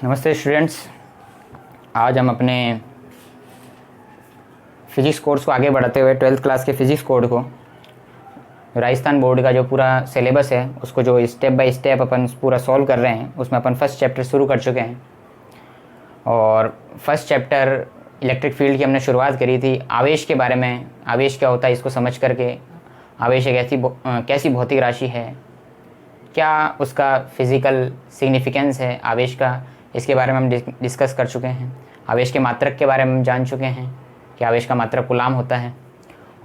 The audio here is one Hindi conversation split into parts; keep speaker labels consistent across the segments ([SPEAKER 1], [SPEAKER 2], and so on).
[SPEAKER 1] नमस्ते स्टूडेंट्स। आज हम अपने फिजिक्स कोर्स को आगे बढ़ाते हुए 12th क्लास के फिजिक्स कोड को राजस्थान बोर्ड का जो पूरा सिलेबस है उसको जो स्टेप बाय स्टेप अपन पूरा सॉल्व कर रहे हैं, उसमें अपन फर्स्ट चैप्टर शुरू कर चुके हैं। और फर्स्ट चैप्टर इलेक्ट्रिक फील्ड की हमने शुरुआत करी थी। आवेश के बारे में, आवेश क्या होता है इसको समझ करके, आवेश एक कैसी भौतिक राशि है, क्या उसका फिज़िकल सिग्निफिकेंस है आवेश का, इसके बारे में हम डिस्कस कर चुके हैं। आवेश के मात्रक के बारे में हम जान चुके हैं कि आवेश का मात्रक कूलाम होता है।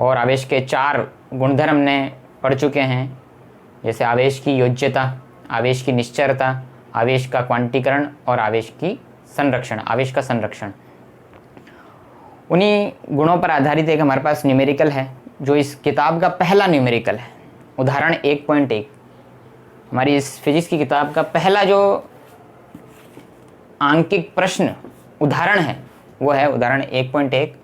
[SPEAKER 1] और आवेश के 4 गुणधर्म हमने पढ़ चुके हैं, जैसे आवेश की योज्यता, आवेश की निश्चरता, आवेश का क्वांटीकरण और आवेश की संरक्षण, आवेश का संरक्षण। उन्हीं गुणों पर आधारित एक हमारे पास न्यूमेरिकल है जो इस किताब का पहला न्यूमेरिकल है, उदाहरण 1.1। हमारी इस फिजिक्स की किताब का पहला जो आंकिक प्रश्न उदाहरण है वो है उदाहरण 1.1,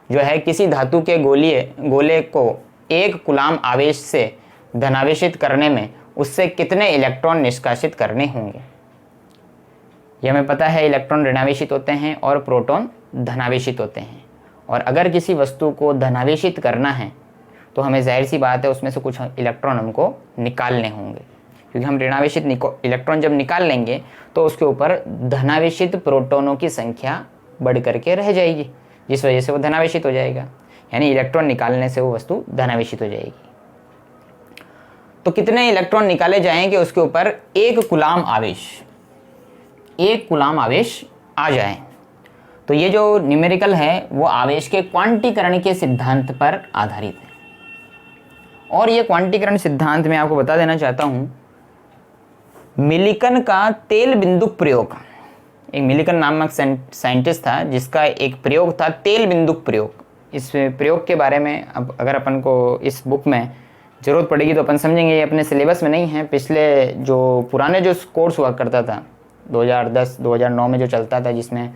[SPEAKER 1] जो है किसी धातु के गोले को 1 कूलाम आवेश से धनावेशित करने में उससे कितने इलेक्ट्रॉन निष्कासित करने होंगे। ये हमें पता है, इलेक्ट्रॉन ऋणावेशित होते हैं और प्रोटॉन धनावेशित होते हैं। और अगर किसी वस्तु को धनावेशित करना है तो हमें जाहिर सी बात है उसमें से कुछ इलेक्ट्रॉन हमको निकालने होंगे, क्योंकि हम ऋणावेशित इलेक्ट्रॉन जब निकाल लेंगे तो उसके ऊपर धनावेशित प्रोटॉनों की संख्या बढ़ करके रह जाएगी, जिस वजह से वो धनावेशित हो जाएगा। यानी इलेक्ट्रॉन निकालने से वो वस्तु धनावेशित हो जाएगी। तो कितने इलेक्ट्रॉन निकाले जाएंगे उसके ऊपर 1 कूलाम आवेश आ जाए। तो ये जो न्यूमेरिकल है वो आवेश के क्वांटीकरण के सिद्धांत पर आधारित है। और ये क्वांटीकरण सिद्धांत मैं आपको बता देना चाहता हूं, मिलिकन का तेल बिंदुक प्रयोग, एक मिलिकन नामक साइंटिस्ट था जिसका एक प्रयोग था तेल बिंदुक प्रयोग। इस प्रयोग के बारे में अब अगर अपन को इस बुक में ज़रूरत पड़ेगी तो अपन समझेंगे। ये अपने सिलेबस में नहीं है। पिछले जो पुराने जो कोर्स हुआ करता था 2010-2009 में जो चलता था, जिसमें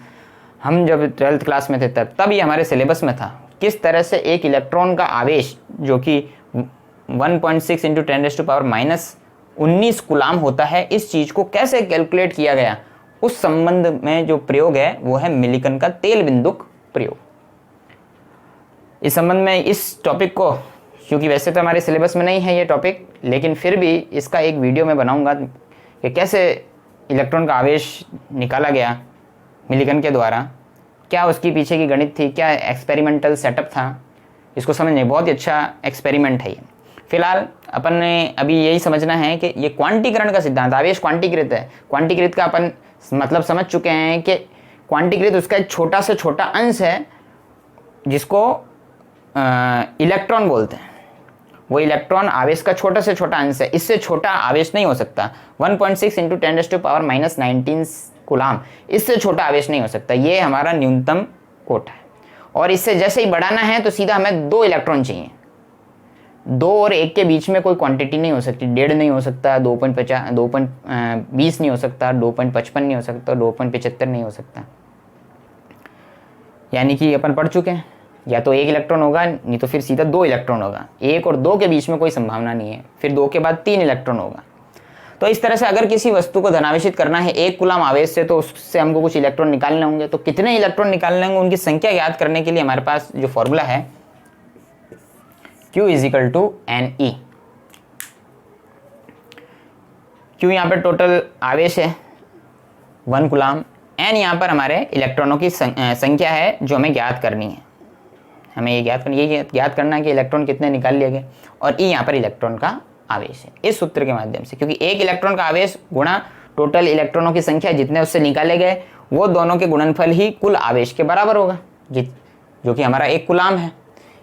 [SPEAKER 1] हम जब 12th क्लास में थे तब ये हमारे सिलेबस में था, किस तरह से एक इलेक्ट्रॉन का आवेश जो कि 1.6 × 10⁻⁻19 कूलाम होता है, इस चीज़ को कैसे कैलकुलेट किया गया, उस संबंध में जो प्रयोग है वो है मिलिकन का तेल बिंदुक प्रयोग। इस संबंध में इस टॉपिक को, क्योंकि वैसे तो हमारे सिलेबस में नहीं है ये टॉपिक, लेकिन फिर भी इसका एक वीडियो मैं बनाऊंगा कि कैसे इलेक्ट्रॉन का आवेश निकाला गया मिलिकन के द्वारा, क्या उसकी पीछे की गणित थी, क्या एक्सपेरिमेंटल सेटअप था, इसको समझने बहुत ही अच्छा एक्सपेरिमेंट है ये। फिलहाल अपन ने अभी यही समझना है कि ये क्वांटीकरण का सिद्धांत, आवेश क्वांटीकृत है। क्वांटीकृत का अपन मतलब समझ चुके हैं कि क्वांटीकृत उसका एक छोटा से छोटा अंश है जिसको इलेक्ट्रॉन बोलते हैं। वो इलेक्ट्रॉन आवेश का छोटा से छोटा अंश है, इससे छोटा आवेश नहीं हो सकता। 1.6 × 10⁻⁻19 कूलाम, इससे छोटा आवेश नहीं हो सकता। ये हमारा न्यूनतम कोट है। और इससे जैसे ही बढ़ाना है तो सीधा हमें 2 इलेक्ट्रॉन चाहिए। 2 और 1 के बीच में कोई क्वांटिटी नहीं हो सकती। 1.5 नहीं हो सकता, 2.20 नहीं हो सकता, 2.55 नहीं हो सकता, 2.75 नहीं हो सकता। यानी कि अपन पढ़ चुके हैं, या तो 1 इलेक्ट्रॉन होगा, नहीं तो फिर सीधा 2 इलेक्ट्रॉन होगा। 1 और 2 के बीच में कोई संभावना नहीं है, फिर 2 के बाद 3 इलेक्ट्रॉन होगा। तो इस तरह से अगर किसी वस्तु को धनावेशित करना है 1 कूलाम आवेश से, तो उससे हमको कुछ इलेक्ट्रॉन निकालने होंगे। तो कितने इलेक्ट्रॉन निकालने होंगे, उनकी संख्या याद करने के लिए हमारे पास जो फॉर्मूला है Q = NE। Q यहाँ पर टोटल आवेश है 1 कूलाम, N यहाँ पर हमारे इलेक्ट्रॉनों की संख्या है जो हमें ज्ञात करनी है। हमें ये ज्ञात करना है कि इलेक्ट्रॉन कितने निकाल लिए गए, और E यहाँ पर इलेक्ट्रॉन का आवेश है। इस सूत्र के माध्यम से, क्योंकि 1 इलेक्ट्रॉन का आवेश गुणा टोटल इलेक्ट्रॉनों की संख्या जितने उससे निकाले गए, वो दोनों के गुणनफल ही कुल आवेश के बराबर होगा, जो कि हमारा 1 कूलाम है।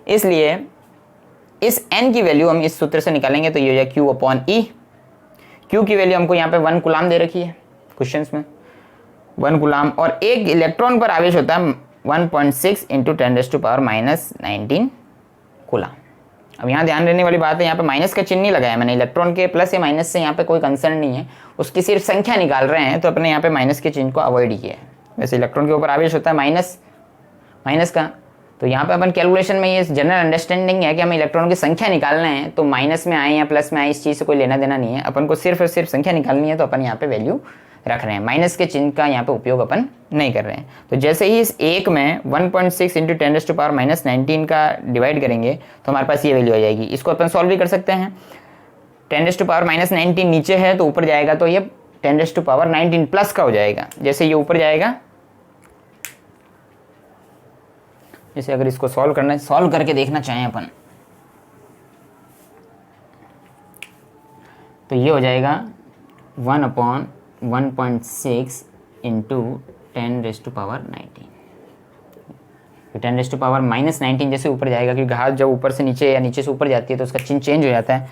[SPEAKER 1] इसलिए इस n की वैल्यू हम इस सूत्र से निकालेंगे तो ये हो जाए Q/E। Q की वैल्यू हमको यहाँ पे 1 कूलाम दे रखी है क्वेश्चंस में, 1 कूलाम। और 1 इलेक्ट्रॉन पर आवेश होता है 1.6 × 10⁻⁻19 कूलाम। अब यहाँ ध्यान देने वाली बात है, यहाँ पे माइनस का चिन्ह नहीं लगाया मैंने। इलेक्ट्रॉन के प्लस या माइनस से यहाँ पे कोई कंसर्न नहीं है, उसकी सिर्फ संख्या निकाल रहे हैं, तो अपने यहाँ पे माइनस के चिन्ह को अवॉइड किया है। वैसे इलेक्ट्रॉन के ऊपर आवेश होता है माइनस का, तो यहाँ पे अपन कैलकुलेशन में ये जनरल अंडरस्टैंडिंग है कि हमें इलेक्ट्रॉनों की संख्या निकालना है, तो माइनस में आए या प्लस में आए इस चीज़ से कोई लेना देना नहीं है। अपन को सिर्फ और सिर्फ संख्या निकालनी है, तो अपन यहाँ पे वैल्यू रख रहे हैं, माइनस के चिन्ह का यहाँ पे उपयोग अपन नहीं कर रहे हैं। तो जैसे ही इस एक में 1.6 इंटू 10⁻⁻19 का डिवाइड करेंगे तो हमारे पास ये वैल्यू आ जाएगी। इसको अपन सॉल्व भी कर सकते हैं। 10⁻⁻19 नीचे है तो ऊपर जाएगा तो ये 10⁻19 प्लस का हो जाएगा। जैसे ये ऊपर जाएगा, जैसे अगर इसको सॉल्व करना है, सॉल्व करके देखना चाहें अपन, तो ये हो जाएगा 1/1.6 इंटू 10⁻⁻19। 10⁻⁻19 जैसे ऊपर जाएगा, क्योंकि घात जब ऊपर से नीचे या नीचे से ऊपर जाती है तो उसका चिन्ह चेंज हो जाता है।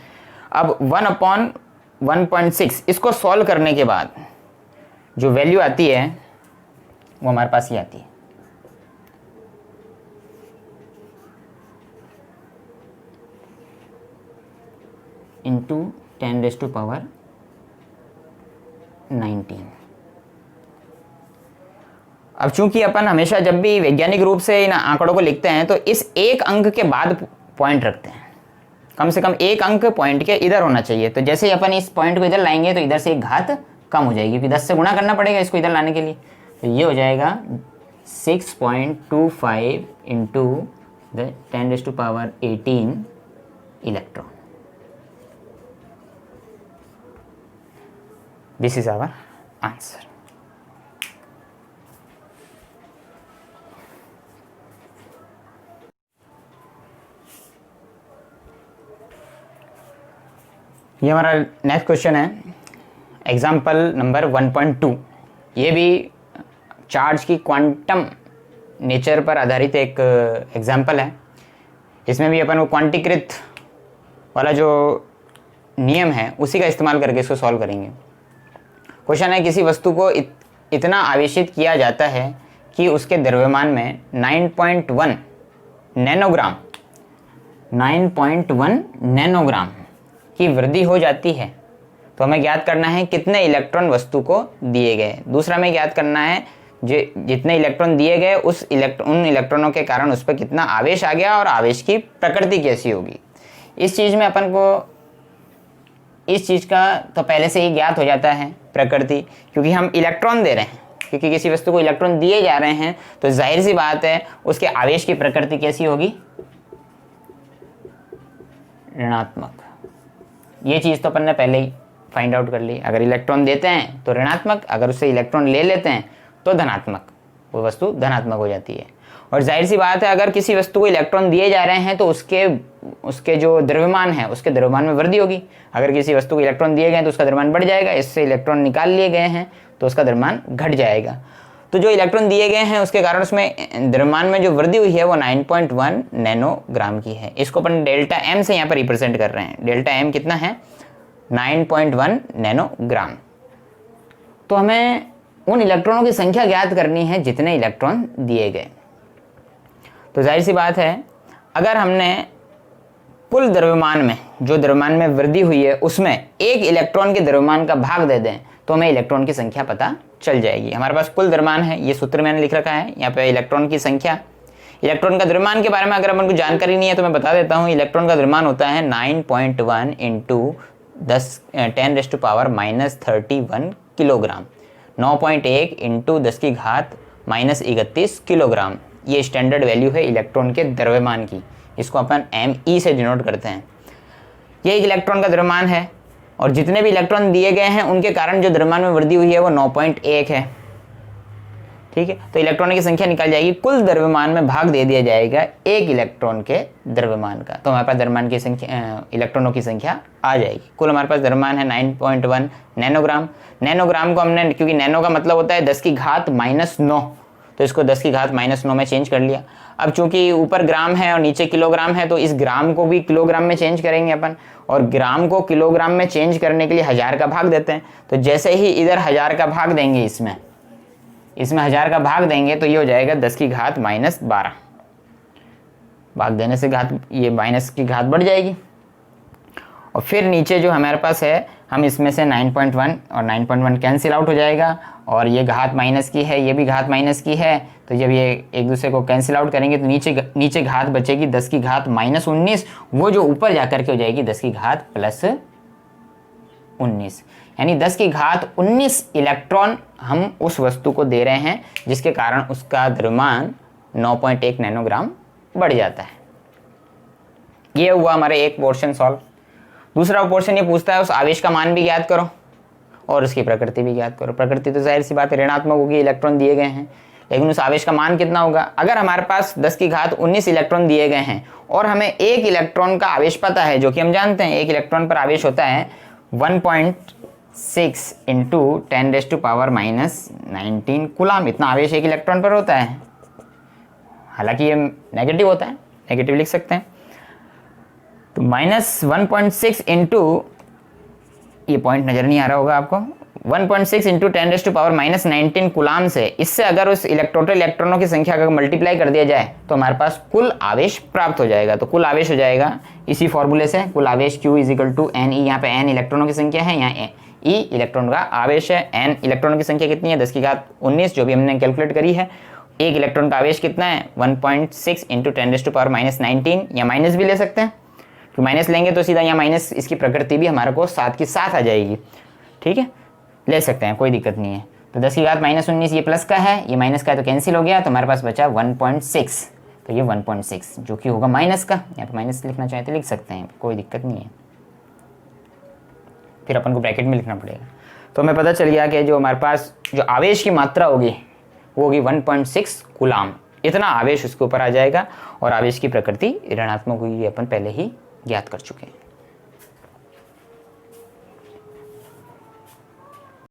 [SPEAKER 1] अब 1/1.6 इसको सॉल्व करने के बाद जो वैल्यू आती है वो हमारे पास ये आती है, इंटू 10⁻⁹। अब चूंकि अपन हमेशा जब भी वैज्ञानिक रूप से इन आंकड़ों को लिखते हैं तो इस एक अंक के बाद पॉइंट रखते हैं, कम से कम एक अंक पॉइंट के इधर होना चाहिए। तो जैसे ही अपन इस पॉइंट को इधर लाएंगे तो इधर से एक घात कम हो जाएगी, क्योंकि 10 से गुणा करना पड़ेगा इसको इधर लाने के लिए। तो ये हो जाएगा 6.25 into 10⁻18 electron. This is our answer. ये हमारा नेक्स्ट क्वेश्चन है, एग्जाम्पल नंबर 1.2। ये भी चार्ज की क्वांटम नेचर पर आधारित एक एग्जाम्पल है। इसमें भी अपन को क्वांटीकृत वाला जो नियम है उसी का इस्तेमाल करके इसको सॉल्व करेंगे। क्वेश्चन है, किसी वस्तु को इतना आवेशित किया जाता है कि उसके द्रव्यमान में 9.1 नैनोग्राम की वृद्धि हो जाती है। तो हमें ज्ञात करना है कितने इलेक्ट्रॉन वस्तु को दिए गए। दूसरा हमें ज्ञात करना है जितने इलेक्ट्रॉन दिए गए उन इलेक्ट्रॉनों के कारण उस पर कितना आवेश आ गया और आवेश की प्रकृति कैसी होगी। इस चीज़ में अपन को इस चीज़ का तो पहले से ही ज्ञात हो जाता है प्रकृति, क्योंकि हम इलेक्ट्रॉन दे रहे हैं, क्योंकि किसी वस्तु को इलेक्ट्रॉन दिए जा रहे हैं तो जाहिर सी बात है उसके आवेश की प्रकृति कैसी होगी, ऋणात्मक। ये चीज़ तो अपन ने पहले ही फाइंड आउट कर ली। अगर इलेक्ट्रॉन देते हैं तो ऋणात्मक, अगर उससे इलेक्ट्रॉन ले लेते हैं तो धनात्मक, वो वस्तु धनात्मक हो जाती है। और जाहिर सी बात है अगर किसी वस्तु को इलेक्ट्रॉन दिए जा रहे हैं तो उसके जो द्रव्यमान है उसके द्रव्यमान में वृद्धि होगी। अगर किसी वस्तु को इलेक्ट्रॉन दिए गए तो उसका द्रव्यमान बढ़ जाएगा, इससे इलेक्ट्रॉन निकाल लिए गए हैं तो उसका द्रव्यमान घट जाएगा। तो जो इलेक्ट्रॉन दिए गए हैं उसके कारण उसमें द्रव्यमान में जो वृद्धि हुई है वो 9.1 नैनोग्राम की है। इसको अपन डेल्टा एम से यहाँ पर रिप्रेजेंट कर रहे हैं। डेल्टा एम कितना है, 9.1 नैनोग्राम। तो हमें उन इलेक्ट्रॉनों की संख्या ज्ञात करनी है जितने इलेक्ट्रॉन दिए गए। तो जाहिर सी बात है अगर हमने कुल द्रव्यमान में जो द्रव्यमान में वृद्धि हुई है उसमें एक इलेक्ट्रॉन के द्रव्यमान का भाग दे दें तो हमें इलेक्ट्रॉन की संख्या पता चल जाएगी। हमारे पास कुल द्रव्यमान है, ये सूत्र मैंने लिख रखा है यहाँ पे इलेक्ट्रॉन की संख्या। इलेक्ट्रॉन का द्रव्यमान के बारे में अगर अपन को जानकारी नहीं है तो मैं बता देता हूँ। इलेक्ट्रॉन का द्रव्यमान होता है 9.1 इंटू 10⁻31 किलोग्राम, 9.1 इंटू 10⁻31 किलोग्राम। ये स्टैंडर्ड वैल्यू है इलेक्ट्रॉन के द्रव्यमान की, इसको अपन ME से डिनोट करते हैं। ये इलेक्ट्रॉन का द्रव्यमान है और जितने भी इलेक्ट्रॉन दिए गए हैं उनके कारण जो द्रव्यमान में वृद्धि हुई है वो 9.1 है। ठीक है, तो इलेक्ट्रॉनों की संख्या निकल जाएगी, कुल द्रव्यमान में भाग दे दिया जाएगा एक इलेक्ट्रॉन के द्रव्यमान का, तो हमारे पास द्रव्यमान की संख्या इलेक्ट्रॉनों की संख्या आ जाएगी। कुल हमारे पास द्रव्यमान है 9.1 नैनोग्राम। नैनोग्राम को हमने, क्योंकि नैनो का मतलब होता है 10⁻⁹, तो इसको 10⁻⁹ में चेंज कर लिया। अब चूंकि ऊपर ग्राम है और नीचे किलोग्राम है तो इस ग्राम को भी किलोग्राम में चेंज करेंगे अपन, और ग्राम को किलोग्राम में चेंज करने के लिए 1000 का भाग देते हैं। तो जैसे ही इधर 1000 का भाग देंगे, इसमें 1000 का भाग देंगे तो ये हो जाएगा 10⁻12। भाग देने से ये माइनस की घात बढ़ जाएगी। और फिर नीचे जो हमारे पास है हम इसमें से 9.1 और 9.1 कैंसिल आउट हो जाएगा, और ये घात माइनस की है, ये भी घात माइनस की है, तो जब ये एक दूसरे को कैंसिल आउट करेंगे तो नीचे घात बचेगी 10⁻−19, वो जो ऊपर जाकर के हो जाएगी 10⁻+19। यानी 10 की घात 19 इलेक्ट्रॉन हम उस वस्तु को दे रहे हैं, जिसके कारण उसका द्रव्यमान 9.1 नैनोग्राम बढ़ जाता है। ये हुआ हमारे एक पोर्शन सॉल्व। दूसरा पोर्शन ये पूछता है उस आवेश का मान भी ज्ञात करो और उसकी प्रकृति भी ज्ञात करो। प्रकृति तो जाहिर सी बात है ऋणात्मक होगी, इलेक्ट्रॉन दिए गए हैं, लेकिन उस आवेश का मान कितना होगा। अगर हमारे पास 10 की घात 19 इलेक्ट्रॉन दिए गए हैं और हमें एक इलेक्ट्रॉन का आवेश पता है, जो कि हम जानते हैं एक इलेक्ट्रॉन पर आवेश होता है 1.6 इंटू 10⁻⁻19 कूलाम। इतना आवेश एक इलेक्ट्रॉन पर होता है। हालांकि ये नेगेटिव होता है, नेगेटिव लिख सकते हैं। तो -1.6 इंटू, ये पॉइंट नजर नहीं आ रहा होगा आपको, 1.6 इंटू 10⁻⁻19 कूलाम से, इससे अगर उस टोटल इलेक्ट्रॉनों की संख्या का मल्टीप्लाई कर दिया जाए तो हमारे पास कुल आवेश प्राप्त हो जाएगा। तो कुल आवेश हो जाएगा इसी फॉर्मूले से, कुल आवेश Q = Ne। यहाँ पे n इलेक्ट्रॉनों की संख्या है, यहाँ E इलेक्ट्रॉन का आवेश है। n इलेक्ट्रॉनों की संख्या कितनी है, 10 की घात 19 जो भी हमने कैलकुलेट करी है। एक इलेक्ट्रॉन का आवेश कितना है 1.6 इंटू 10⁻⁻19, या माइनस भी ले सकते हैं, तो माइनस लेंगे तो सीधा यहाँ माइनस, इसकी प्रकृति भी हमारे को साथ की साथ आ जाएगी। ठीक है, ले सकते हैं, कोई दिक्कत नहीं है। तो 10 की घात -19 ये प्लस का है, ये माइनस का है तो कैंसिल हो गया, तो हमारे पास बचा 1.6। तो ये 1.6 जो कि होगा माइनस का, यहाँ पे माइनस लिखना चाहे तो लिख सकते हैं, कोई दिक्कत नहीं है। फिर अपन को ब्रैकेट में लिखना पड़ेगा। तो हमें पता चल गया कि जो हमारे पास जो आवेश की मात्रा होगी वो होगी 1.6 कूलाम। इतना आवेश उसके ऊपर आ जाएगा, और आवेश की प्रकृति ऋणात्मक हुई अपन पहले ही ज्ञात कर चुके हैं।